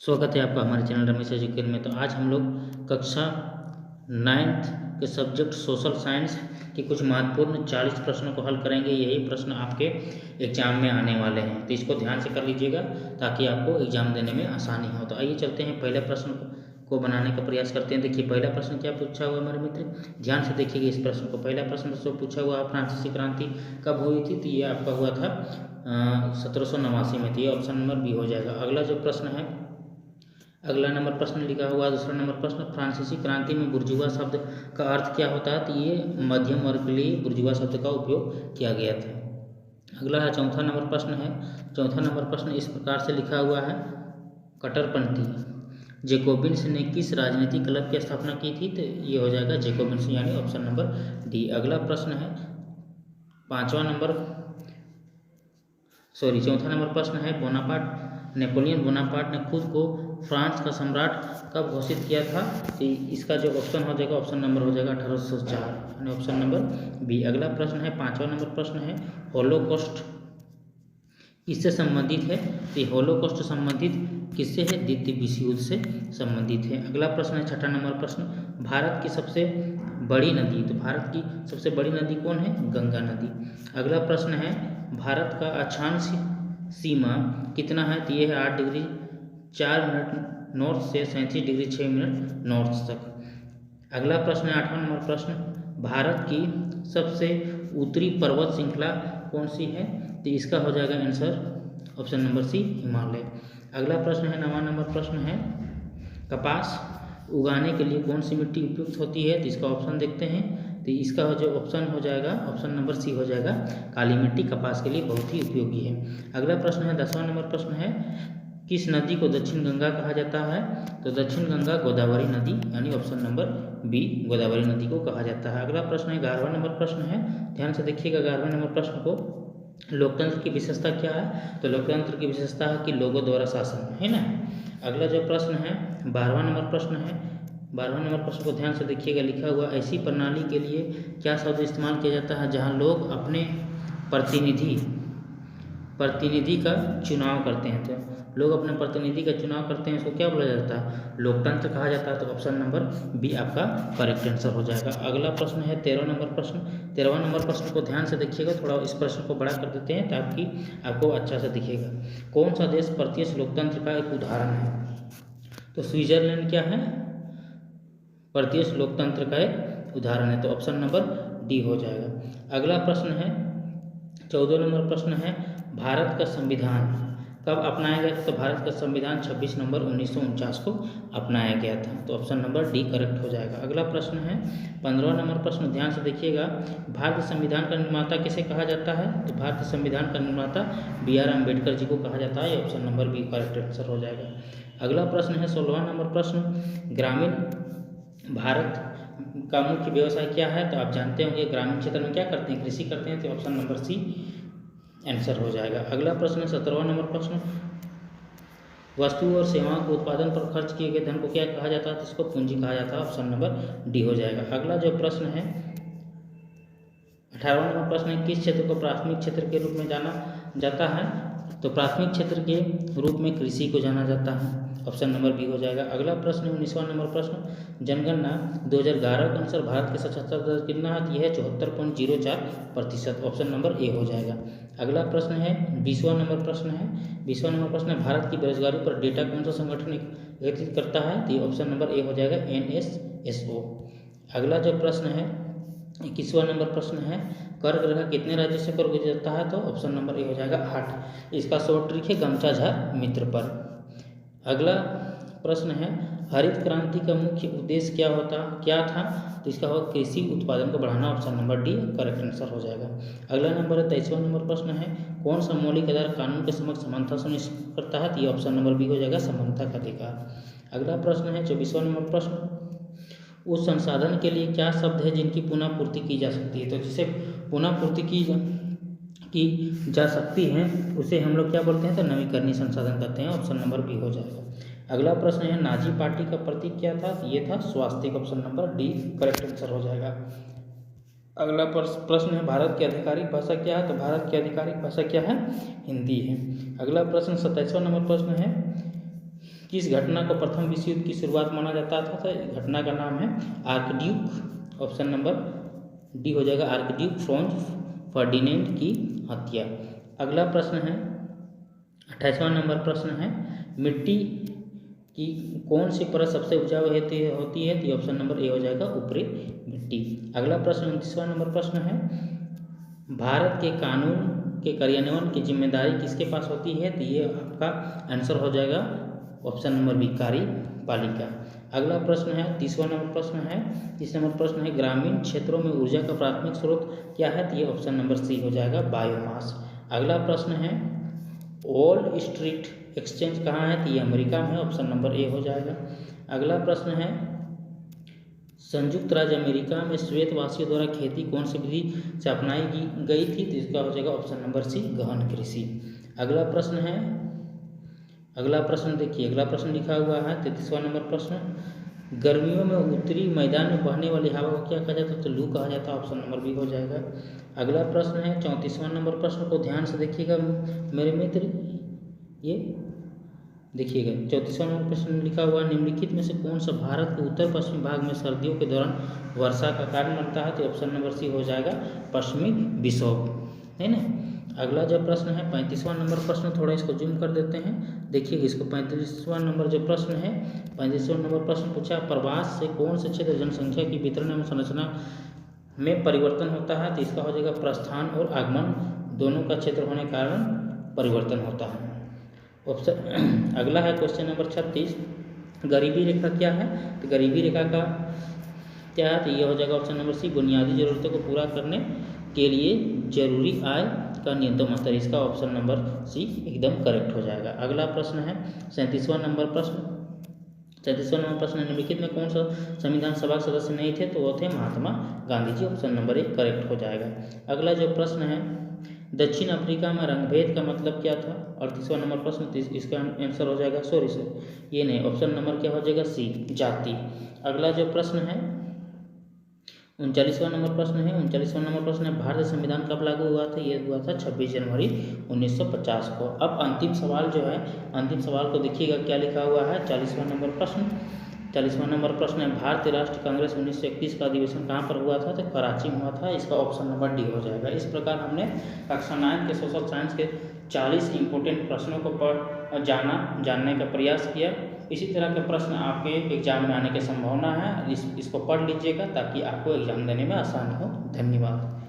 स्वागत है आपका हमारे चैनल रमेश एजुकेशन में। तो आज हम लोग कक्षा 9th के सब्जेक्ट सोशल साइंस के कुछ महत्वपूर्ण 40 प्रश्नों को हल करेंगे। यही प्रश्न आपके एग्जाम में आने वाले हैं, तो इसको ध्यान से कर लीजिएगा ताकि आपको एग्जाम देने में आसानी हो। तो आइए चलते हैं, पहले प्रश्न को बनाने का प्रयास करते हैं। देखिए पहला प्रश्न क्या पूछा हुआ हमारे मित्र, ध्यान से देखिएगा इस प्रश्न को। पहला प्रश्न जो पूछा हुआ फ्रांसीसी क्रांति कब हुई थी, तो ये आपका हुआ था 1789 में थी। ऑप्शन नंबर बी हो जाएगा। अगला जो प्रश्न है, अगला नंबर प्रश्न लिखा हुआ दूसरा नंबर प्रश्न, फ्रांसीसी क्रांति में बुर्जुआ शब्द का अर्थ क्या होता है, तो ये मध्यम वर्ग के लिए बुर्जुआ शब्द का उपयोग किया गया था। अगला है चौथा नंबर प्रश्न है। चौथा नंबर प्रश्न इस प्रकार से लिखा हुआ है, कट्टरपंथी जैकोबिन्स ने किस राजनीतिक क्लब की स्थापना की थी, तो ये हो जाएगा जैकोबिन्स, यानी ऑप्शन नंबर डी। अगला प्रश्न है चौथा नंबर प्रश्न है, नेपोलियन बोनापार्ट ने खुद को फ्रांस का सम्राट कब घोषित किया था, तो इसका जो ऑप्शन हो जाएगा, ऑप्शन नंबर हो जाएगा 1804, यानी ऑप्शन नंबर बी। अगला प्रश्न है पांचवा नंबर प्रश्न है, होलोकॉस्ट किससे संबंधित है, तो होलोकॉस्ट संबंधित किससे है, द्वितीय विश्व युद्ध से संबंधित है। अगला प्रश्न है छठा नंबर प्रश्न, भारत की सबसे बड़ी नदी, तो भारत की सबसे बड़ी नदी कौन है, गंगा नदी। अगला प्रश्न है, भारत का अक्षांश सीमा कितना है, तो ये है 8 डिग्री 4 मिनट नॉर्थ से 37 डिग्री 6 मिनट नॉर्थ तक। अगला प्रश्न है आठवां नंबर प्रश्न, भारत की सबसे उत्तरी पर्वत श्रृंखला कौन सी है, तो इसका हो जाएगा answer option number C, Himalaya. अगला प्रश्न है नवां नंबर प्रश्न है, कपास उगाने के लिए कौन सी मिट्टी उपयुक्त होती है, तो इसका ऑप्शन देखते हैं, तो इसका जो ऑप्शन हो जाएगा ऑप्शन नंबर सी हो जाएगा, काली मिट्टी कपास के लिए बहुत ही उपयोगी है। अगला प्रश्न है 10वां नंबर प्रश्न है, किस नदी को दक्षिण गंगा कहा जाता है, तो दक्षिण गंगा गोदावरी नदी, यानी ऑप्शन नंबर बी, गोदावरी नदी को कहा जाता है। अगला प्रश्न है 11वां नंबर प्रश्न है, ध्यान से देखिएगा 11वें नंबर प्रश्न को, लोकतंत्र की विशेषता क्या है, तो लोकतंत्र की विशेषता है कि लोगों द्वारा शासन, है ना। अगला जो प्रश्न है 12वां नंबर प्रश्न है, 12वां नंबर प्रश्न को ध्यान से देखिएगा, लिखा हुआ ऐसी प्रणाली के लिए क्या शब्द इस्तेमाल किया जाता है जहां लोग अपने प्रतिनिधि का चुनाव करते हैं, तो लोग अपने प्रतिनिधि का चुनाव करते हैं, इसको क्या बोला जाता है, लोकतंत्र कहा जाता है, तो ऑप्शन नंबर बी आपका करेक्ट आंसर हो जाएगा। अगला प्रश्न है 13वां नंबर प्रश्न, 13वां नंबर प्रश्न को ध्यान से देखिएगा, थोड़ा इस प्रश्न को बड़ा कर देते हैं ताकि आपको अच्छा से दिखेगा। कौन सा देश प्रत्यक्ष लोकतंत्र का एक उदाहरण है, तो स्विट्जरलैंड क्या है, प्रत्यक्ष लोकतंत्र का एक उदाहरण है, तो ऑप्शन नंबर डी हो जाएगा। अगला प्रश्न है 14 नंबर प्रश्न है, भारत का संविधान कब अपनाया गया था, तो भारत का संविधान 26 नवंबर 1949 को अपनाया गया था, तो ऑप्शन नंबर डी करेक्ट हो जाएगा। अगला प्रश्न है 15वां नंबर प्रश्न, ध्यान से देखिएगा, भारतीय संविधान का निर्माता किसे कहा जाता है, तो भारतीय संविधान का निर्माता BR अम्बेडकर जी को कहा जाता है, option number B correct answer हो जाएगा। अगला प्रश्न है 16वां नंबर प्रश्न, ग्रामीण भारत का मुख्य व्यवसाय क्या है, तो आप जानते होंगे ग्रामीण क्षेत्र में क्या करते हैं, कृषि करते हैं, तो ऑप्शन नंबर सी आंसर हो जाएगा। अगला प्रश्न है 17वां नंबर प्रश्न, वस्तु और सेवाओं के उत्पादन पर खर्च किए गए धन को क्या कहा जाता है, तो इसको पूंजी कहा जाता है, ऑप्शन नंबर डी हो जाएगा। अगला जो प्रश्न है 18वां नंबर प्रश्न है, किस क्षेत्र को प्राथमिक क्षेत्र के रूप में जाना जाता है, तो प्राथमिक क्षेत्र के रूप में कृषि को जाना जाता है, ऑप्शन नंबर बी हो जाएगा। अगला प्रश्न 19वां नंबर प्रश्न, जनगणना 2011 के अनुसार भारत के साक्षरता दर कितना है, यह है 74.04%, ऑप्शन नंबर ए हो जाएगा। अगला प्रश्न है 20वां नंबर प्रश्न है, 20वां नंबर प्रश्न है, भारत की बेरोजगारी पर डेटा कौन सा संगठन एकत्रित करता है, तो ये ऑप्शन नंबर ए हो जाएगा, NSSO। अगला जो प्रश्न है 21वां नंबर प्रश्न है, कर ग्रह कितने राज्य से कर गुजर जाता है, तो ऑप्शन नंबर ए हो जाएगा 8। इसका शॉर्ट ट्रिक है गमचा झार मित्र पर। अगला प्रश्न है, हरित क्रांति का मुख्य उद्देश्य क्या था, तो इसका होगा कृषि उत्पादन को बढ़ाना, option number D correct answer हो जाएगा। अगला नंबर है 23वां नंबर प्रश्न है, कौन सा मौलिक आधार कानून के समक्ष समानता सुनिश्चित करता है, तो ये ऑप्शन नंबर बी हो जाएगा, समानता का अधिकार। अगला प्रश्न है 24वां नंबर प्रश्न, उस संसाधन के लिए क्या शब्द है जिनकी पुनः पूर्ति की जा सकती है, तो जिसे पुनः पूर्ति की जा सकती है उसे हम लोग क्या बोलते हैं, तो नवीकरणीय संसाधन कहते हैं, ऑप्शन नंबर बी हो जाएगा। अगला प्रश्न है, नाजी पार्टी का प्रतीक क्या था, ये था स्वास्तिक, option number D correct answer हो जाएगा। अगला प्रश्न है, भारत की आधिकारिक भाषा क्या है, तो भारत की आधिकारिक भाषा क्या है, हिंदी है। अगला प्रश्न 27वां नंबर प्रश्न है, किस घटना को प्रथम विश्व युद्ध की शुरुआत माना जाता था? तो घटना का नाम है आर्कड्यूक, ऑप्शन नंबर डी हो जाएगा, आर्कड्यूक फ्रांज फर्डिनेंड की हत्या। अगला प्रश्न है 28वां नंबर प्रश्न है, मिट्टी की कौन सी परत सबसे उपजाऊ होती है? तो ऑप्शन नंबर ए हो जाएगा, ऊपरी मिट्टी। अगला प्रश्न 29वां नंबर प्रश्न है, भारत के कानून के कार्यान्वयन की जिम्मेदारी किसके पास होती है? तो ये आपका आंसर हो जाएगा ऑप्शन नंबर बी, कार्यपालिका। अगला प्रश्न है 30वां नंबर प्रश्न है, 30 नंबर प्रश्न है, ग्रामीण क्षेत्रों में ऊर्जा का प्राथमिक स्रोत क्या है? तो ये ऑप्शन नंबर सी हो जाएगा, बायोमास। अगला प्रश्न है, वॉल स्ट्रीट एक्सचेंज कहाँ है? तो ये अमेरिका में है, ऑप्शन नंबर ए हो जाएगा। अगला प्रश्न है, संयुक्त राज्य अमेरिका में श्वेतवासियों द्वारा खेती कौन सी विधि से अपनाई गई थी? तो इसका हो जाएगा ऑप्शन नंबर सी, गहन कृषि। अगला प्रश्न है, अगला प्रश्न देखिए, अगला प्रश्न लिखा हुआ है 33वां नंबर प्रश्न, गर्मियों में उत्तरी मैदान में बहने वाली हवा को क्या कहा जाता है? तो लू कहा जाता है, ऑप्शन नंबर बी हो जाएगा। अगला प्रश्न है 34वां नंबर प्रश्न को ध्यान से देखिएगा मेरे मित्र, ये देखिएगा 34वां नंबर प्रश्न लिखा हुआ, निम्नलिखित में से कौन सा भारत के उत्तर पश्चिमी भाग में सर्दियों के दौरान वर्षा का कारण बनता है? तो ऑप्शन नंबर सी हो जाएगा, पश्चिमी विक्षोभ, है ना। अगला जो प्रश्न है 35वां नंबर प्रश्न, थोड़ा इसको जूम कर देते हैं, देखिए इसको 35वां नंबर जो प्रश्न है, 35वां नंबर प्रश्न पूछा, प्रवास से कौन से क्षेत्र जनसंख्या की वितरण एवं संरचना में परिवर्तन होता है? तो इसका हो जाएगा, प्रस्थान और आगमन दोनों का क्षेत्र होने के कारण परिवर्तन होता है, ऑप्शन। अगला है क्वेश्चन नंबर 36, गरीबी रेखा क्या है? तो गरीबी रेखा का क्या है? तो ये हो जाएगा ऑप्शन नंबर सी, बुनियादी जरूरतों को पूरा करने के लिए जरूरी आय का न्यूनतम स्तर, इसका ऑप्शन नंबर सी एकदम करेक्ट हो जाएगा। अगला प्रश्न है 37वां नंबर प्रश्न, 37वां नंबर प्रश्न, निम्नलिखित में कौन सा संविधान सभा के सदस्य नहीं थे? तो वो थे Mahatma Gandhi ji, option number 1 correct हो जाएगा। अगला जो प्रश्न है, दक्षिण अफ्रीका में रंगभेद का मतलब क्या था? 38वां नंबर प्रश्न, इसका आंसर हो जाएगा, सॉरी सर ये नहीं, ऑप्शन नंबर क्या हो जाएगा, सी, जाति। अगला जो प्रश्न है 39वां नंबर प्रश्न है, 39वां नंबर प्रश्न है, भारतीय संविधान कब लागू हुआ था? ये हुआ था 26 जनवरी 1950 को। अब अंतिम सवाल जो है, अंतिम सवाल को देखिएगा क्या लिखा हुआ है, 40वां नंबर प्रश्न, 40वां नंबर प्रश्न है, भारतीय राष्ट्रीय कांग्रेस 1931 का अधिवेशन कहाँ पर हुआ था? तो कराची में हुआ था, इसका ऑप्शन नंबर डी हो जाएगा। इस प्रकार हमने कक्षा 9 के सोशल साइंस के 40 इंपॉर्टेंट प्रश्नों को जानने का प्रयास किया। इसी तरह के प्रश्न आपके एग्जाम में आने की संभावना है, इसको पढ़ लीजिएगा ताकि आपको एग्जाम देने में आसानी हो। धन्यवाद।